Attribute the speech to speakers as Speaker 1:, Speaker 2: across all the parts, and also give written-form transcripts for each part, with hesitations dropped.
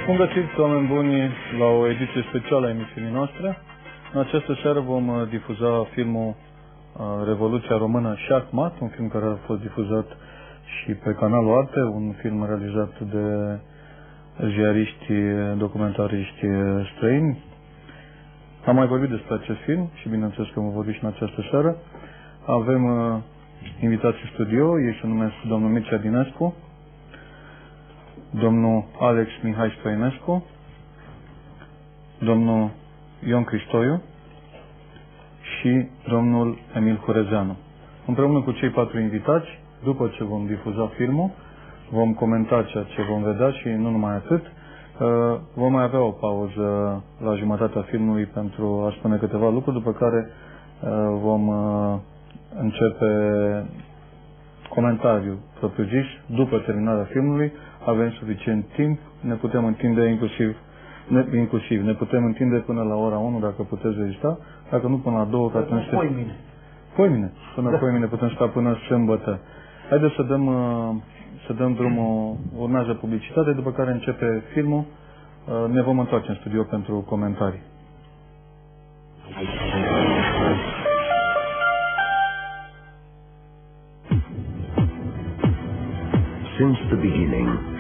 Speaker 1: Bun găsit, oameni buni, la o ediție specială a emisiunii noastre. În această seară vom difuza filmul Revoluția Română Șahmat, un film care a fost difuzat și pe canalul Arte, un film realizat de ziariști, documentariști străini. Am mai vorbit despre acest film și bineînțeles că vom vorbi și în această seară. Avem invitații în studio, ei se numesc domnul Mircea Dinescu, domnul Alex Mihai Stoinescu, domnul Ion Cristoiu și domnul Emil Hurezeanu. Împreună cu cei 4 invitați, după ce vom difuza filmul, vom comenta ceea ce vom vedea și nu numai atât, vom mai avea o pauză la jumătatea filmului pentru a spune câteva lucruri, după care vom începe comentariul propriu-zis. După terminarea filmului avem suficient timp, ne putem întinde inclusiv ne putem întinde până la ora 1 dacă puteți rezista, dacă nu până la 2, că atunci poimine. Până poimine putem sta până sâmbătă. Haideți să dăm drumul, urmează publicitate, după care începe filmul, ne vom întoarce în studio pentru comentarii.
Speaker 2: Since the beginning,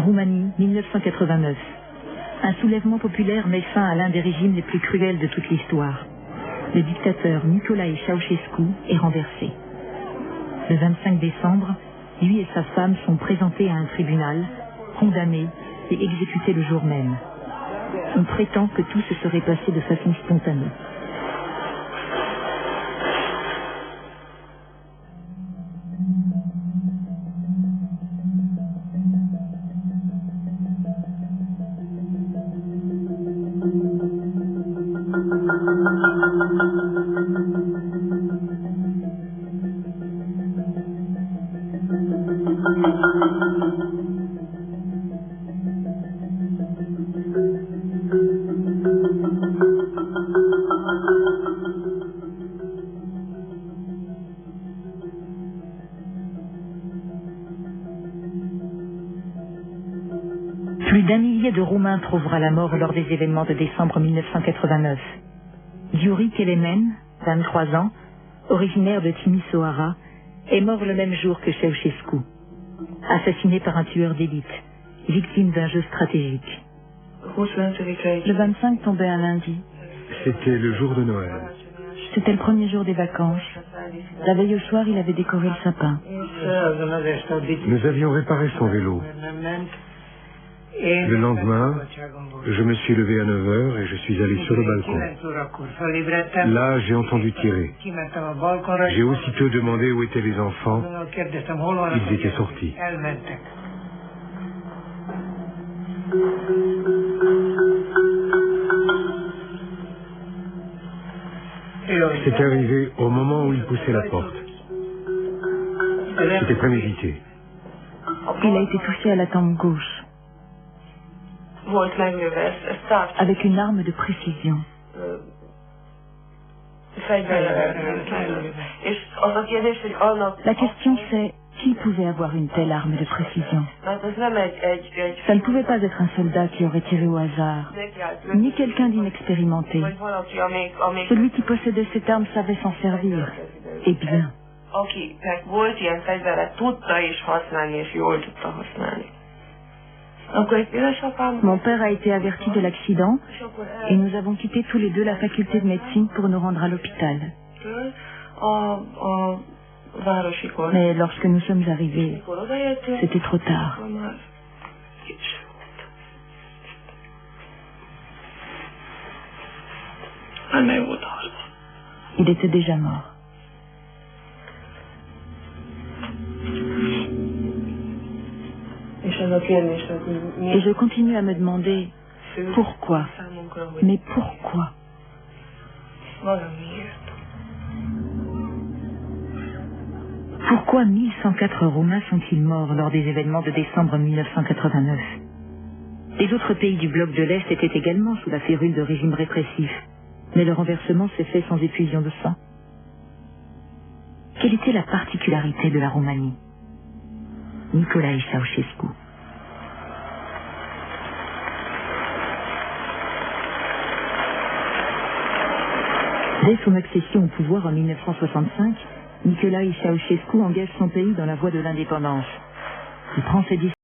Speaker 3: Roumanie, 1989. Un soulèvement populaire met fin à l'un des régimes les plus cruels de toute l'histoire. Le dictateur Nicolae Ceausescu est renversé. Le 25 décembre, lui et sa femme sont présentés à un tribunal, condamnés et exécutés le jour même. On prétend que tout se serait passé de façon spontanée. Plus d'un millier de Roumains trouvera la mort lors des événements de décembre 1989. Yuri Kelemen, 23 ans, originaire de Timișoara, est mort le même jour que Ceausescu, assassiné par un tueur d'élite, victime d'un jeu stratégique. Le 25 tombait un lundi.
Speaker 4: C'était le jour de Noël.
Speaker 3: C'était le premier jour des vacances. La veille au soir, il avait décoré le sapin.
Speaker 4: Nous avions réparé son vélo. Le lendemain, je me suis levé à 9 h et je suis allé sur le balcon. Là, j'ai entendu tirer. J'ai aussitôt demandé où étaient les enfants. Ils étaient sortis. C'est arrivé au moment où il poussait la porte. C'était prémédité.
Speaker 3: Il a été touché à la tempe gauche, avec une arme de précision. La question c'est, qui pouvait avoir une telle arme de précision? Ça ne pouvait pas être un soldat qui aurait tiré au hasard, ni quelqu'un d'inexpérimenté. Celui qui possédait cette arme savait s'en servir, et bien. Mon père a été averti de l'accident et nous avons quitté tous les deux la faculté de médecine pour nous rendre à l'hôpital. Mais lorsque nous sommes arrivés, c'était trop tard. Il était déjà mort. Et je continue à me demander pourquoi, mais pourquoi? Pourquoi 1104 Roumains sont-ils morts lors des événements de décembre 1989? Les autres pays du bloc de l'Est étaient également sous la férule de régimes répressifs, mais le renversement s'est fait sans effusion de sang. Quelle était la particularité de la Roumanie? Nicolae Ceausescu. Dès son accession au pouvoir en 1965, Nicolae Ceausescu engage son pays dans la voie de l'indépendance. Il prend ses